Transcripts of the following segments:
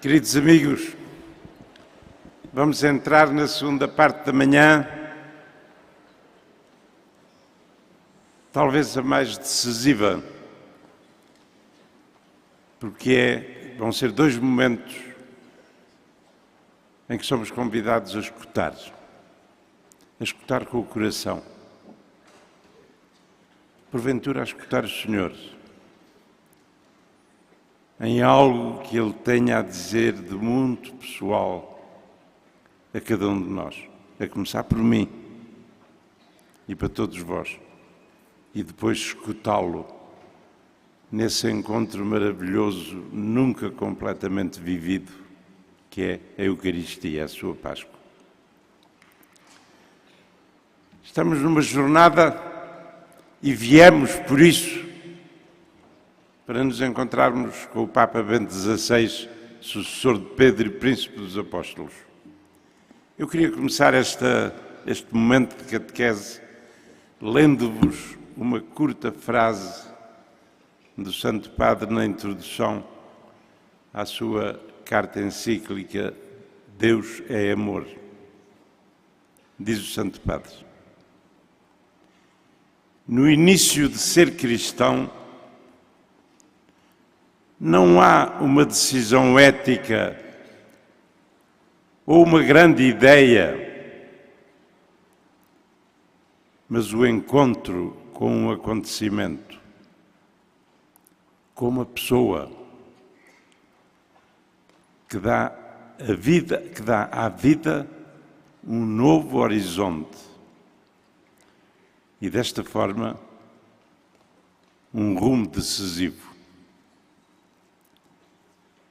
Queridos amigos, vamos entrar na segunda parte da manhã, talvez a mais decisiva, porque vão ser dois momentos em que somos convidados a escutar com o coração, porventura a escutar o Senhor, em algo que Ele tenha a dizer de muito pessoal a cada um de nós, a começar por mim e para todos vós, e depois escutá-lo nesse encontro maravilhoso, nunca completamente vivido, que é a Eucaristia, a sua Páscoa. Estamos numa jornada e viemos por isso para nos encontrarmos com o Papa Bento XVI, sucessor de Pedro e Príncipe dos Apóstolos. Eu queria começar este momento de catequese lendo-vos uma curta frase do Santo Padre na introdução à sua carta encíclica Deus é Amor. Diz o Santo Padre: no início de ser cristão, não há uma decisão ética ou uma grande ideia, mas o encontro com um acontecimento, com uma pessoa que dá à vida um novo horizonte e, desta forma, um rumo decisivo.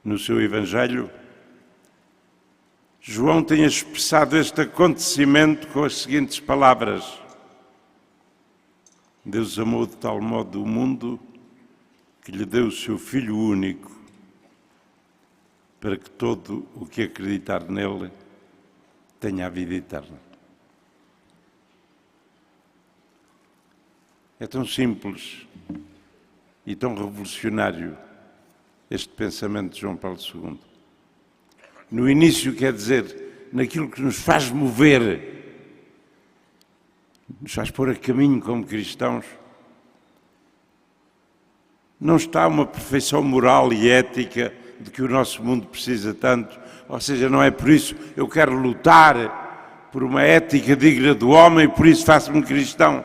No seu Evangelho, João tem expressado este acontecimento com as seguintes palavras: Deus amou de tal modo o mundo que lhe deu o seu Filho único, para que todo o que acreditar nele tenha a vida eterna. É tão simples e tão revolucionário este pensamento de João Paulo II. No início, quer dizer, naquilo que nos faz mover, nos faz pôr a caminho como cristãos, não está uma perfeição moral e ética de que o nosso mundo precisa tanto, ou seja, não é por isso eu quero lutar por uma ética digna do homem e por isso faço-me cristão.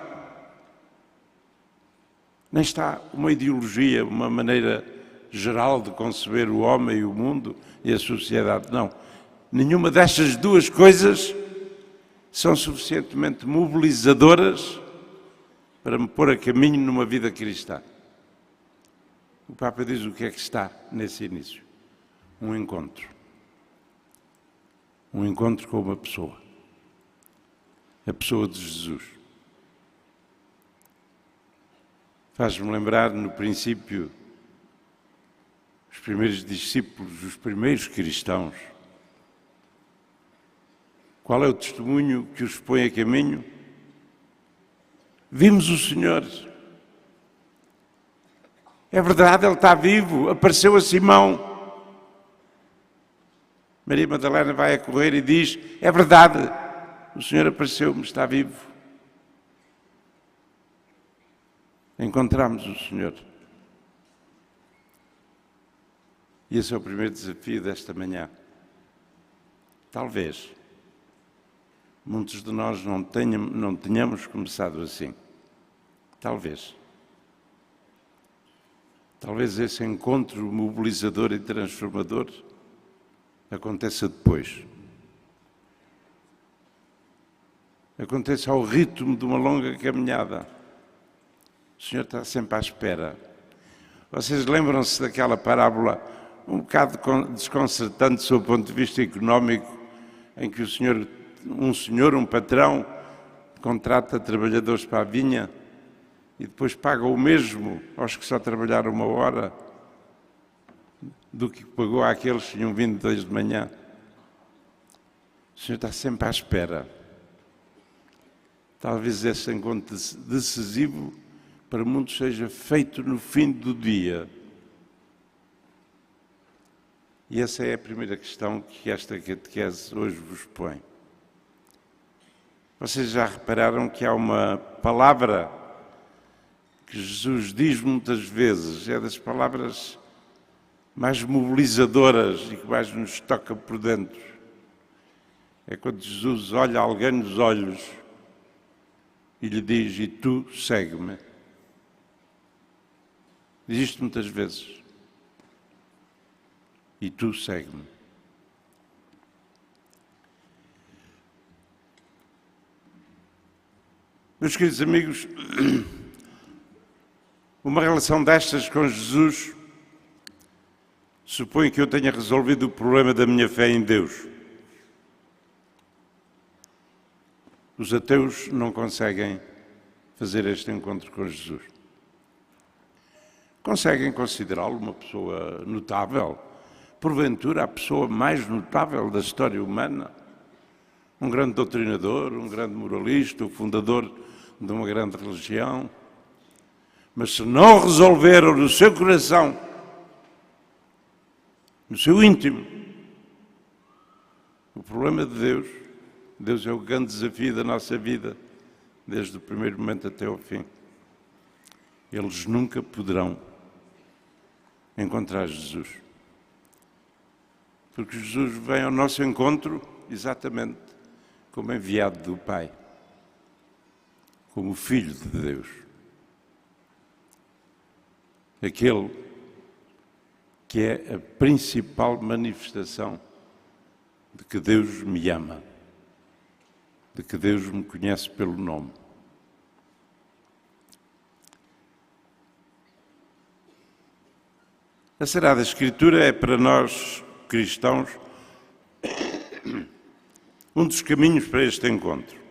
Nem está uma ideologia, uma maneira geral de conceber o homem e o mundo e a sociedade. Não. Nenhuma destas duas coisas são suficientemente mobilizadoras para me pôr a caminho numa vida cristã. O Papa diz o que é que está nesse início. Um encontro. Um encontro com uma pessoa. A pessoa de Jesus. Faz-me lembrar, no princípio, os primeiros discípulos, os primeiros cristãos. Qual é o testemunho que os põe a caminho? Vimos o Senhor. É verdade, Ele está vivo, apareceu a Simão. Maria Madalena vai a correr e diz: é verdade, o Senhor apareceu-me, está vivo. Encontramos o Senhor. E esse é o primeiro desafio desta manhã. Talvez muitos de nós não tenhamos começado assim. Talvez. Talvez esse encontro mobilizador e transformador aconteça depois. Aconteça ao ritmo de uma longa caminhada. O Senhor está sempre à espera. Vocês lembram-se daquela parábola um bocado desconcertante sob o ponto de vista económico, em que um patrão, contrata trabalhadores para a vinha e depois paga o mesmo aos que só trabalharam 1 hora do que pagou àqueles que tinham vindo 2 de manhã. O Senhor está sempre à espera. Talvez esse encontro decisivo para muitos seja feito no fim do dia. E essa é a primeira questão que esta catequese hoje vos põe. Vocês já repararam que há uma palavra que Jesus diz muitas vezes, é das palavras mais mobilizadoras e que mais nos toca por dentro. É quando Jesus olha alguém nos olhos e lhe diz: e tu segue-me. Diz isto muitas vezes. E tu segue-me. Meus queridos amigos, uma relação destas com Jesus supõe que eu tenha resolvido o problema da minha fé em Deus. Os ateus não conseguem fazer este encontro com Jesus. Conseguem considerá-lo uma pessoa notável, porventura a pessoa mais notável da história humana, um grande doutrinador, um grande moralista, o fundador de uma grande religião. Mas se não resolveram no seu coração, no seu íntimo, o problema de Deus, Deus é o grande desafio da nossa vida, desde o primeiro momento até ao fim. Eles nunca poderão encontrar Jesus. Porque Jesus vem ao nosso encontro exatamente como enviado do Pai, como Filho de Deus. Aquele que é a principal manifestação de que Deus me ama, de que Deus me conhece pelo nome. A Sagrada Escritura é para nós cristãos um dos caminhos para este encontro.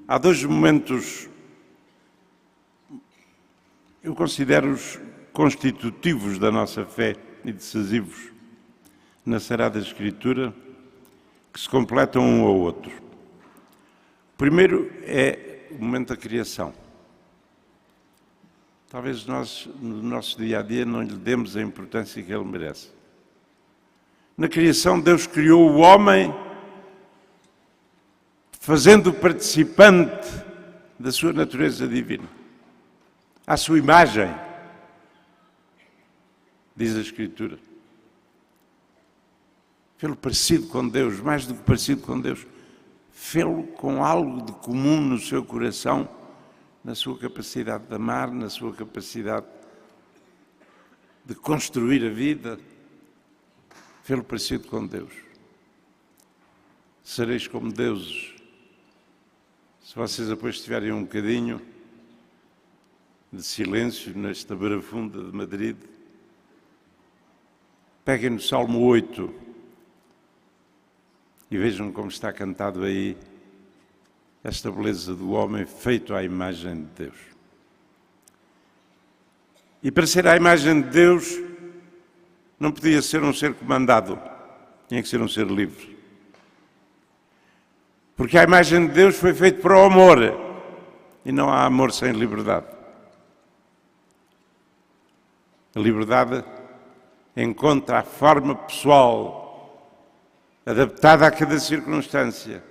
Há dois momentos, eu considero-os constitutivos da nossa fé e decisivos na Sagrada Escritura, que se completam um ao outro. O primeiro é o momento da criação. Talvez nós, no nosso dia-a-dia, não lhe demos a importância que ele merece. Na criação, Deus criou o homem, fazendo-o participante da sua natureza divina, à sua imagem, diz a Escritura. Fê-lo parecido com Deus, mais do que parecido com Deus, fê-lo com algo de comum no seu coração, na sua capacidade de amar, na sua capacidade de construir a vida, fê-lo parecido com Deus. Sereis como deuses. Se vocês depois tiverem um bocadinho de silêncio nesta barafunda de Madrid, peguem no Salmo 8 e vejam como está cantado aí esta beleza do homem feito à imagem de Deus. E para ser à imagem de Deus, não podia ser um ser comandado, tinha que ser um ser livre. Porque a imagem de Deus foi feita para o amor, e não há amor sem liberdade. A liberdade encontra a forma pessoal, adaptada a cada circunstância,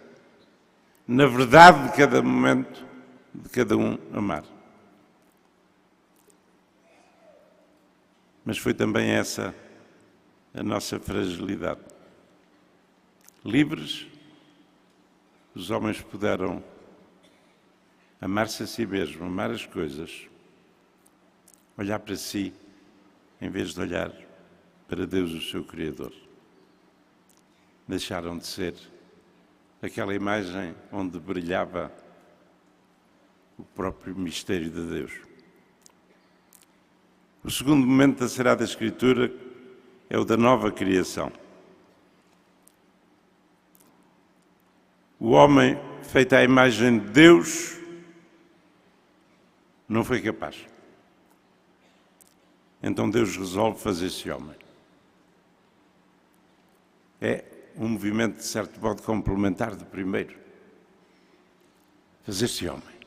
na verdade de cada momento, de cada um amar. Mas foi também essa a nossa fragilidade. Livres, os homens puderam amar-se a si mesmo, amar as coisas, olhar para si, em vez de olhar para Deus, o seu Criador. Deixaram de ser aquela imagem onde brilhava o próprio mistério de Deus. O segundo momento da Sagrada Escritura é o da nova criação. O homem, feito à imagem de Deus, não foi capaz. Então Deus resolve fazer-se homem. É um movimento, de certo modo, complementar do primeiro. Fazer-se homem.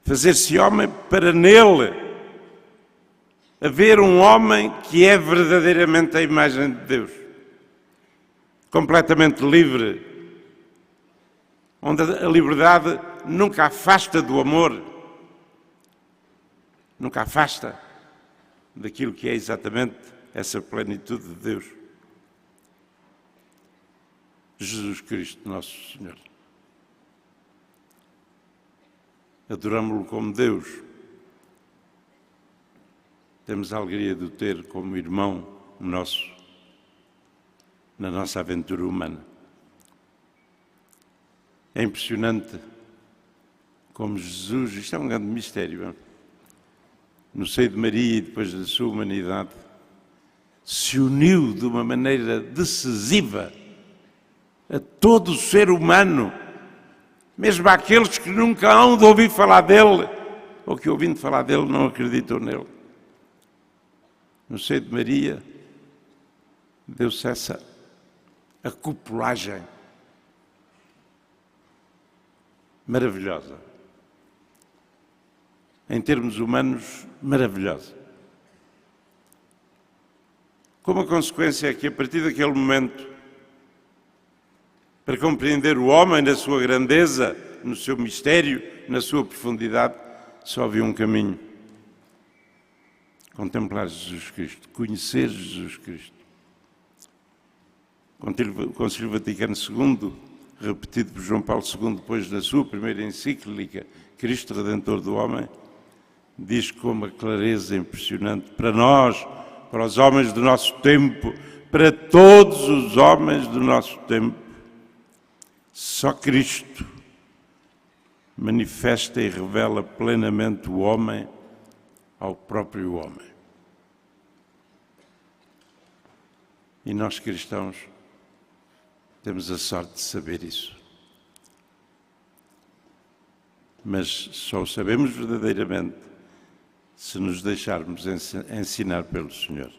Fazer-se homem para nele a ver um homem que é verdadeiramente a imagem de Deus, completamente livre, onde a liberdade nunca afasta do amor, nunca afasta daquilo que é exatamente essa plenitude de Deus. Jesus Cristo, nosso Senhor. Adoramo-lo como Deus. Temos a alegria de o ter como irmão nosso na nossa aventura humana. É impressionante como Jesus, isto é um grande mistério, no seio de Maria e depois da sua humanidade, se uniu de uma maneira decisiva a todo o ser humano, mesmo àqueles que nunca hão de ouvir falar dele, ou que ouvindo falar dele não acreditam nele. No seio de Maria, deu-se essa acoplagem maravilhosa. Em termos humanos, maravilhosa. Como a consequência é que, a partir daquele momento, para compreender o homem na sua grandeza, no seu mistério, na sua profundidade, só havia um caminho: contemplar Jesus Cristo, conhecer Jesus Cristo. O Concílio Vaticano II, repetido por João Paulo II depois da sua primeira encíclica, Cristo Redentor do Homem, diz com uma clareza impressionante para nós, para os homens do nosso tempo, para todos os homens do nosso tempo: só Cristo manifesta e revela plenamente o homem ao próprio homem. E nós cristãos temos a sorte de saber isso. Mas só o sabemos verdadeiramente se nos deixarmos ensinar pelo Senhor.